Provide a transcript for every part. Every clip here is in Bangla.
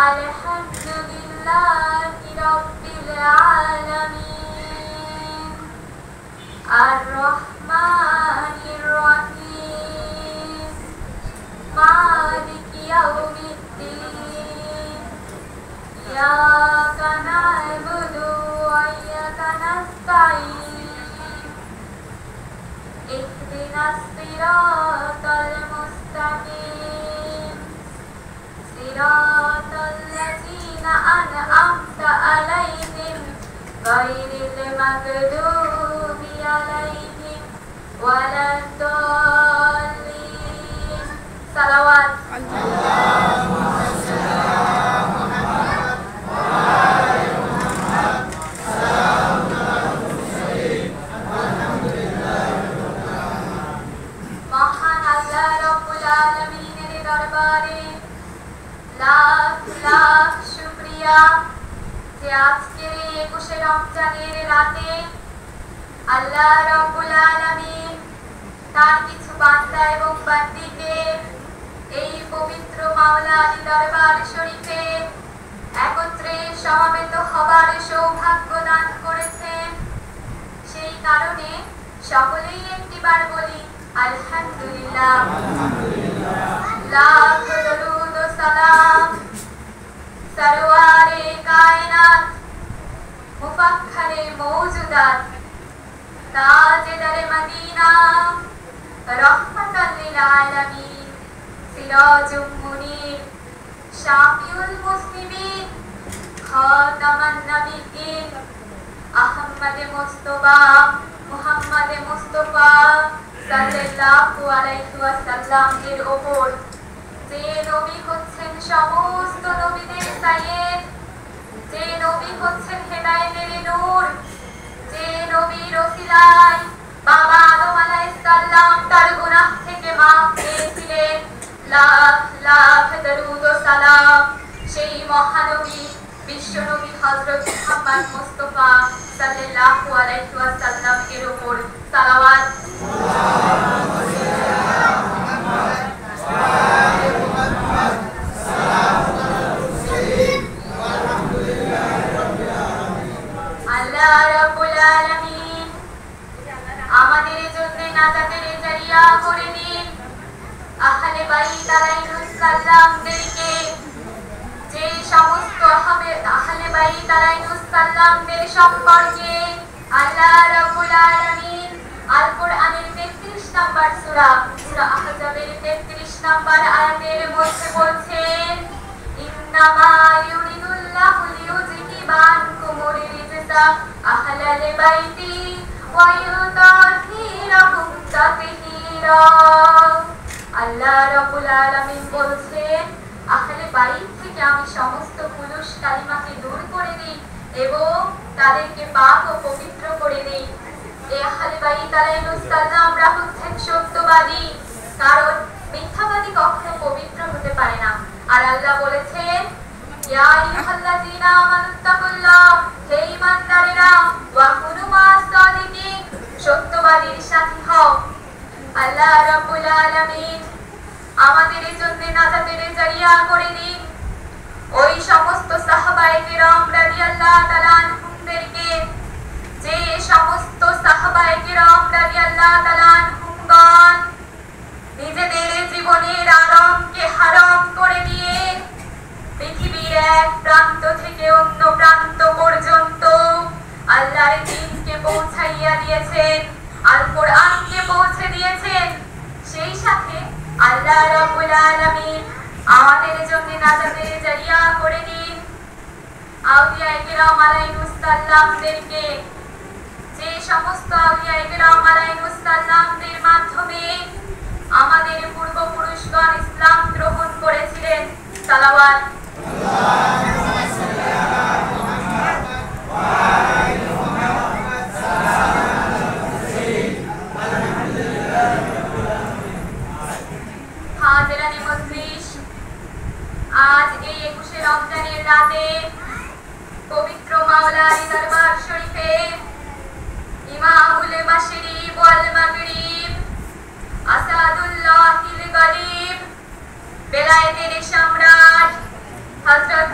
আলহামদুলিল্লাহি রাব্বিল আলামিন আর-রহমানির রহিম মালিকি ইয়াউমিদ্দিন ইয়্যাকা না'বুদু ওয়া ইয়্যাকা নাস্তাঈন ইহদিনাস সিরাতাল মুস্তাকিম সিরাতাল লাযীনা আন'আমতা আলাইহিম গায়রিল মাগদুবি আলাইহিম ওয়ালাদ-দাল্লিন। সালাওয়াত। মহান আল্লাহ রাব্বুল আলামিনের দরবারে লাখ লাখ শুকরিয়া যে আজকের এই 21শে রমজানের রাতে আল্লাহ রাব্বুল আলামিন তার কিছু বান্দা এবং বান্দীকে এই পবিত্র মাওলা আলী দরবার শরীফে একত্রে সমবেত হবার সৌভাগ্য দান করেছেন। সেই কারণে সকলেই একটিবার বলি আলহামদুলিল্লাহ। লাখ দরুদ ও সালাম সরওয়ারে কায়নাত মুফাখখারে মওজুদাত তাজদারে মদিনা রহমাতাল লিল আলামিন সিরাজুম মুনীর শাফিউল মুসলিমিন খাতামান নবিয়্যিন আহমদে মুস্তাফা মুহাম্মদে মুস্তাফা সাল্লাল্লাহু আলাইহি ওয়াসাল্লাম এর উপর যে নবী হচ্ছেন সমস্ত নবীদের সাইয়্যিদ, যে নবী হচ্ছেন হেদায়েতের নূর, যে নবীর ওসিলায় বাবা আদম আলাইহিস সালাম তার গুনাহ থেকে মাফ পেয়েছিলেন। লাখ লাখ দরুদ ও সালাম সেই মহানবী বিশ্বনবী হযরত মুহাম্মদ মুস্তাফা সাল্লাল্লাহু আলাইহি ওয়াসাল্লাম এর উপর। সালাওয়াত। আল্লাহ রাব্বুল আলামিন আমাদের জন্য নাজাতের জারিয়া করে দিন আহলে বাইত আলাইহিস সালামদেরকে। যে সমস্ত আহলে বাইত আলাইহিস সালামদের সম্পর্কে আল্লাহ রাব্বুল আলামিন আল কোরআনের 33 নম্বর সূরা আহজাবের 33 নম্বর আয়াতের মধ্যে বলছেন ইন্নামা ইউরিদুল্লাহু লিইউযহিবা আনকুমুর রিজসা আহলাল বাইতি ওয়া ইউতাহিরাকুম তাতহীরা। আল্লাহ রাব্বুল আলামিন বলছেন আহলে বাইত থেকে আমি সমস্ত পুরুষ কালিমাকে দূর করে দিই এবং তাদেরকে পাক ও পবিত্র করে দিই। এই আহলে বাইত আলাইহিস সালামরা হচ্ছেন সত্যবাদী, কারণ মিথ্যাবাদী কখনো পবিত্র হতে পারে না। আর আল্লাহ বলেছেন ইয়া আইয়ুহাল্লাযীনা আমানুত্তাকুল্লাহ, হে ঈমানদারেরা, ওয়া কুনু মা'আস সাদিকিন, সত্যবাদীর সাথী হও। আল্লাহ রাব্বুল আলামিন আমাদের জন্য নাজাতের জারিয়া করে দিন ওই সমস্ত সাহাবায়ে কিরাম রাদিয়াল্লাহু তাআলা আনহুমদেরকে, যে সমস্ত সাহাবায়ে কিরাম রাদিয়াল্লাহু তাআলা আনহুমগণ নিজেদের জীবনের আরামকে হারাম করে দিয়ে পৃথিবীর এক প্রান্ত থেকে অন্য প্রান্ত পর্যন্ত আল্লাহর দ্বীনকে পৌঁছাইয়া দিয়েছেন, আল কোরআনকে পৌঁছে দিয়েছেন। সেই সাথে আল্লাহ রাব্বুল আলামিন আমাদের জন্য নাজাতের জারিয়া করে দিন আউলিয়ায়ে কিরাম আলাইহিস সালামদেরকে। যে সমস্ত আউলিয়ায়ে কিরাম আলাইহিস সালামদের মাধ্যমে আমাদের পূর্বপুরুষগণ ইসলাম গ্রহণ করেছিলেন। সালাওয়াত। হাজিরানে মজলিস, আজ এই 21শে রমজানের রাতে পবিত্র মাওলা আলী দরবার শরীফে ইমামুল মাশরিক ওয়াল মাগরিব আসাদুল্লাহিল গলিব বেলায়েতের সম্রাট হযরত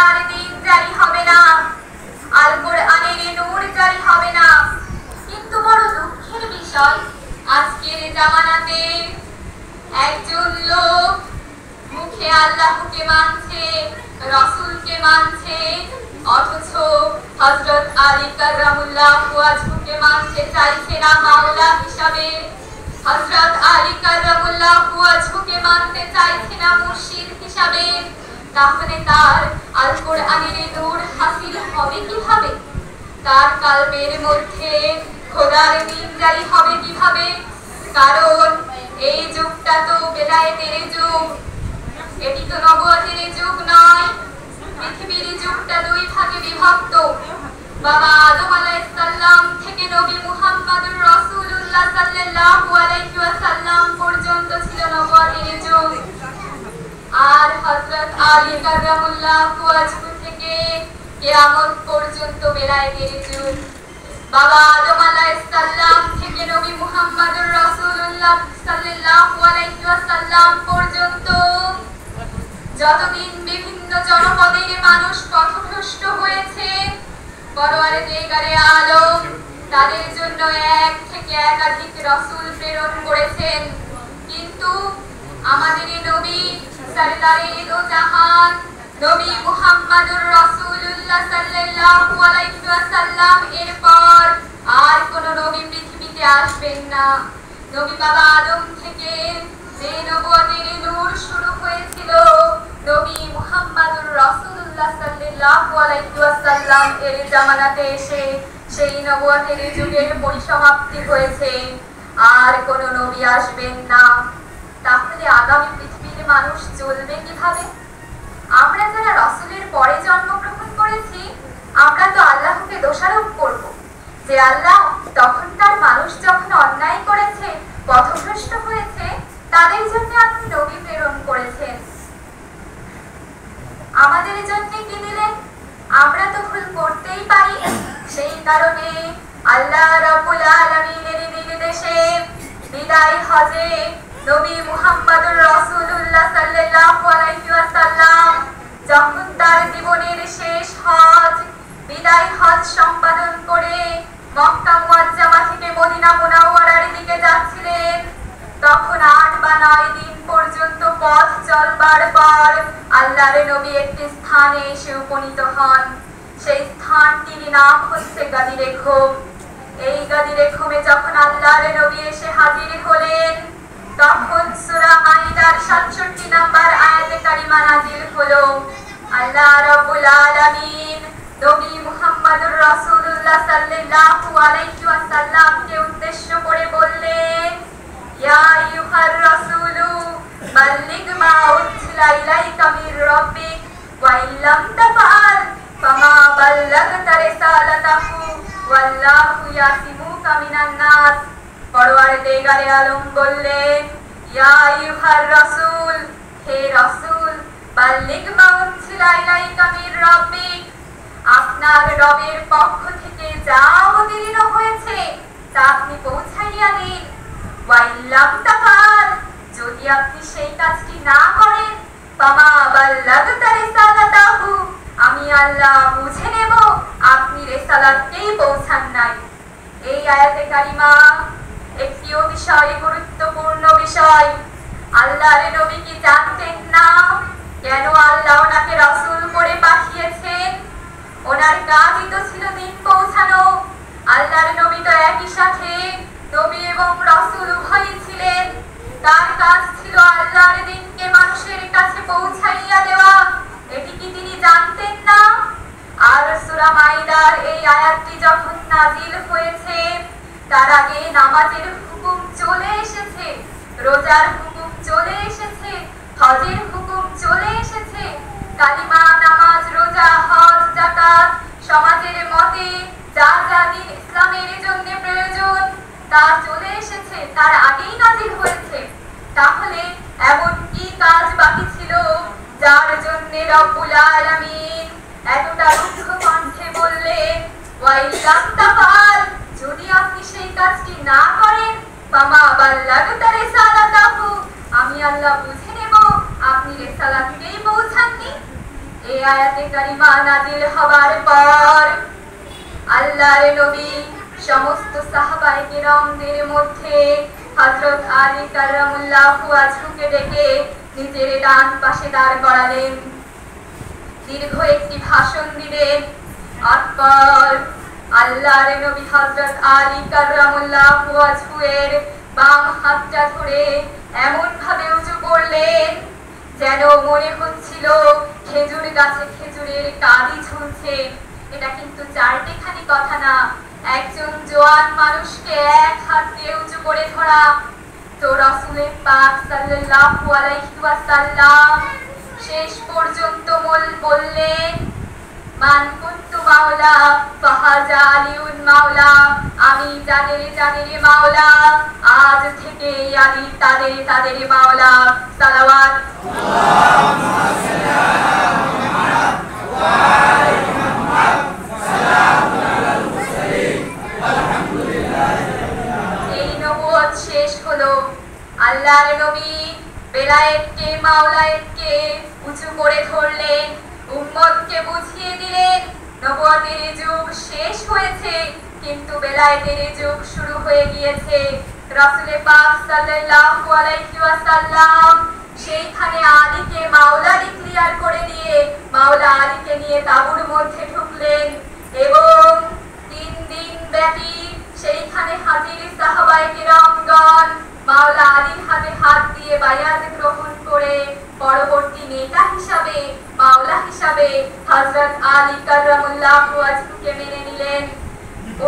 খোদার দিন জারি হবে না, আল কোরআনের নূর জারি হবে না। কিন্তু বড় দুঃখের বিষয়, আজকের জামানাতে একজন লোক মুখে আল্লাহকে মানছে, রাসূলকে মানছে, অথচ হযরত আলী কাররামুল্লাহু ওয়াজহুকে মানতে চাইছে না মাওলা হিসাবে, হযরত আলী কাররামুল্লাহু ওয়াজহুকে মানতে চাইছে না মুর্শিদ হিসাবে। তাহলে তার আল কোরআনের নূর হাসিল হবে কিভাবে? তার কলবের মধ্যে খোদার দিন জারি হবে কিভাবে? কারণ এই যুগটা তো বেলায়েতের যুগ, এটি তো নবুয়তের যুগ নয়। পৃথিবীর যুগটা দুই ভাগে বিভক্ত। বাবা আদম আলাইহিস সালাম থেকে নবী মুহাম্মদুর রাসূলুল্লাহ সাল্লাল্লাহু আলাইহি ওয়াসাল্লাম পর্যন্ত ছিল নবুয়তের যুগ, আর হযরত আলী কাররামুল্লাহু ওয়াজহু থেকে কিয়ামত পর্যন্ত বেলায়েতের যুগ। বাবা আদম আলাইহিস সালাম থেকে নবী মুহাম্মদুর রাসূলুল্লাহ সাল্লাল্লাহু আলাইহি ওয়াসাল্লাম পর্যন্ত যতদিন বিভিন্ন জনপদের মানুষ পথভ্রষ্ট হয়েছে, পরওয়ারদিগারে আলম তাদের জন্য এক থেকে একাধিক রাসূল প্রেরণ করেছেন। কিন্তু আমাদের নবী সরদারে দো জাহান নবী মুহাম্মদুর রাসূলুল্লাহ সাল্লাল্লাহু আলাইহি ওয়াসাল্লাম এরপর আর কোন নবী পৃথিবীতে আসবেন না। নবী বাবা আদম থেকে যে নবুয়তের নূর শুরু হয়েছিল, নবী মুহাম্মদুর রাসূলুল্লাহ সাল্লাল্লাহু আলাইহি ওয়াসাল্লাম এর জামানাতে এসে সেই নবুয়তের যুগের পরিসমাপ্তি হয়েছে, আর কোন নবী আসবেন না। তাহলে আগামী পৃথিবীর মানুষ চলবে কিভাবে? আমরা যারা রাসূলের পরে জন্মগ্রহণ করেছি, আমরা তো আল্লাহকে দোষারোপ করব যে আল্লাহ তখনকার মানুষ যখন অন্যায় করেছে, পথভ্রষ্ট হয়েছে, তাদের জন্য আপনি নবী প্রেরণ করেছেন, আমাদের জন্য কি দিলেন? আমরা তো ভুল করতেই পারি। সেই কারণে আল্লাহ রাব্বুল আলামিনের নির্দেশে বিদায় হজে নবী মুহাম্মদুর রাসূলুল্লাহ সাল্লাল্লাহু আলাইহি ওয়াসাল্লাম যখন তার জীবনের শেষ হজ, বিদায় হজ সম্পাদন করে মক্কা মুআজ্জামা থেকে মদিনা মুনাওয়ারার দিকে যাচ্ছিলেন, তখন 8 বা 9 দিন পর্যন্ত পথ চলবার পর আল্লাহর নবী একটি স্থানে এসে উপনীত হন। সেই স্থানটির নাম হচ্ছে গাদিরে খুম। এই গাদিরে খুমে যখন আল্লাহর নবী এসে হাজির হলেন, তখন সূরা মাইদার 67 নম্বর আয়াতে কারিমা নাযিল হলো। আল্লাহ রাব্বুল আলামিন নবী মুহাম্মদুর রাসূলুল্লাহ সাল্লাল্লাহু আলাইহি ওয়াসাল্লামকে উদ্দেশ্য করে বললেন, ইয়া আইয়ুহার রাসূলু বাল্লিগ মা উনজিলা ইলাইকা মির রাব্বিক ওয়া ইল্লাম তাফআল ফামা বাল্লাগতা রিসালাতাহু ওয়াল্লাহু ইয়াসিমুকা মিনান নাস। পরওয়ারদিগারে আলম বললেন, ইয়া আইয়ুহার রাসূল, হে রাসূল, বাল্লিগ মা উনজিলা ইলাইকা মির রাব্বিক, আপনার রবের পক্ষ থেকে যা অবতীর্ণ হয়েছে তা আপনি পৌঁছাইয়া দিন। ওয়া ইল্লাম তাফআল, যদি আপনি সেই কাজটি না করেন, ফামা বাল্লাগতা রিসালাতাহু, আমি আল্লাহ বুঝে নেব আপনি রিসালাতকেই পৌঁছান নাই। এই আয়াতে কারিমা একটি অতিশয় গুরুত্বপূর্ণ বিষয়। আল্লাহর নবী কি জানতেন না কেন আল্লাহ ওনাকে রাসূল করে পাঠিয়েছেন? ওনার কাজই তো ছিল দিন পৌঁছানো। আল্লাহর নবী তো একই সাথে নবী এবং রাসূল উভয়ই ছিলেন। তার কাজ ছিল আল্লাহর দিনকে মানুষের কাছে পৌঁছাইয়া দেওয়া। এটি কি তিনি জানতেন না? আর সূরা মাইদার এই আয়াতটি যখন নাযিল হয়েছে, তার আগে নামাজের হুকুম চলে এসেছে, রোজার হুকুম চলে এসেছে, হজের হুকুম চলে এসেছে, কালিমা, নামাজ, রোজা, হজ, যাকাত, সমাজের মতে যা যা দিন ইসলামের জন্য প্রয়োজন তা চলে এসেছে, তার আগেই নাযিল হয়েছে। তাহলে এমন কি কাজ বাকি ছিল যার জন্য রব্বুল আলামিন এতটা রুক্ষ কণ্ঠে বললেন, ওয়া ইল্লাম তাফআল, যদি আপনি সেই কাজটি না করেন, ফামা বাল্লাগতা রিসালাতাহু, আমি আল্লাহ বুঝে নেব আপনি রিসালাতকেই পৌঁছাননি। এই আয়াতে কারিমা নাজিল হবার পর আল্লাহর নবী সমস্ত সাহাবায়ে কেরামদের মধ্যে হযরত আলী কাররামাল্লাহু ওয়াজহুকে ডেকে নিজের ডান পাশে দাঁড় করালেন। দীর্ঘ একটি ভাষণ দিলেন। অতঃপর আল্লাহর নবী হযরত আলী কাররামাল্লাহু ওয়াজহু এর বাম হাতটা ধরে এমন ভাবে উঁচু করলেন যেন মনে হচ্ছিল খেজুর গাছে খেজুরের কাঁদি ঝুলছে। এটা কিন্তু চারটিখানি কথা না, একজন জোয়ান মানুষকে এক হাত দিয়ে উঁচু করে ধরা। তো রাসূল পাক সাল্লাল্লাহু আলাইহি ওয়াসাল্লাম শেষ পর্যন্ত বললেন, মান কুনতু মাওলা ফাহাজা আলিউন মাওলা, আমি যাদের মাওলা আজ থেকে আলী তাদের মাওলা। সালাওয়াত। আল্লাহুম্মা সাল্লি আলা মুহাম্মদ ওয়া আলি মুহাম্মদ। সালামুন আলাল মুরসালিন আলহামদুলিল্লাহি রাব্বিল আলামিন। এই নবুয়ত শেষ হলো। আল্লাহর নবী বেলায়েতকে মাওলায়েতকে উঁচু করে ধরলেন, উম্মতকে বুঝিয়ে দিলেন নবুয়তের যুগ শেষ হয়েছে, কিন্তু বেলায়েতের যুগ শুরু হয়ে গিয়েছে। রাসূল পাক সাল্লাল্লাহু আলাইহি ওয়াসাল্লাম সেইখানে আলীকে মাওলা ডিক্লেয়ার করে দিয়ে মাওলা আলীকে নিয়ে তাঁবুর মধ্যে ঢুকলেন এবং 3 দিন ব্যাপী সেইখানে হাজির সাহাবায়ে কেরামগণ মাওলা আলীর হাতে হাত দিয়ে বায়াত গ্রহণ করে পরবর্তী নেতা হিসাবে মাওলা হিসাবে হযরত আলী কাররামাল্লাহু ওয়াজহুকে মেনে নিলেন।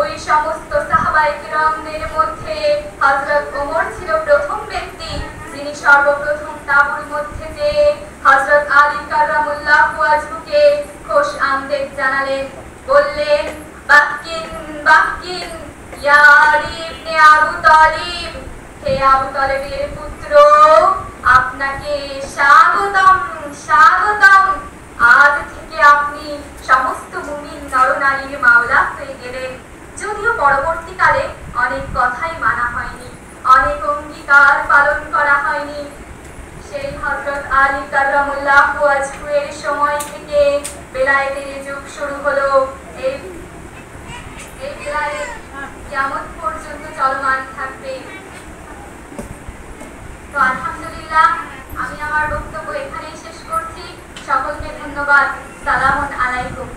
ওই সমস্ত সাহাবায়ে কেরামদের মধ্যে হযরত ওমর ছিল প্রথম ব্যক্তি যিনি সর্বপ্রথম তাঁবুর মধ্যে যে হযরত আলী কাররামাল্লাহু ওয়াজহুকে খুশ আমদেদ জানালেন, বললেন, বাকিন বাকিন ইয়া আলী ইবনে আবু তালিব, হে আবু তালেবের পুত্র, আপনাকে স্বাগতম স্বাগতম। আজ থেকে আপনি সমস্ত মুমিন নরনারীর মাওলা হয়ে গেলেন। যদিও পরবর্তীকালে অনেক কথাই মানা হয়নি, অনেক অঙ্গীকার পালন করা হয়নি। সেই হযরত আলী কাররামাল্লাহু ওয়াজহু এর সময় থেকে বেলায়েতের যুগ শুরু হলো। এই বেলায়েত কিয়ামত পর্যন্ত চলমান থাকবে। তো আলহামদুলিল্লাহ, আমি আমার বক্তব্য এখানেই শেষ করছি। সকলকে ধন্যবাদ। সালামুন আলাইকুম।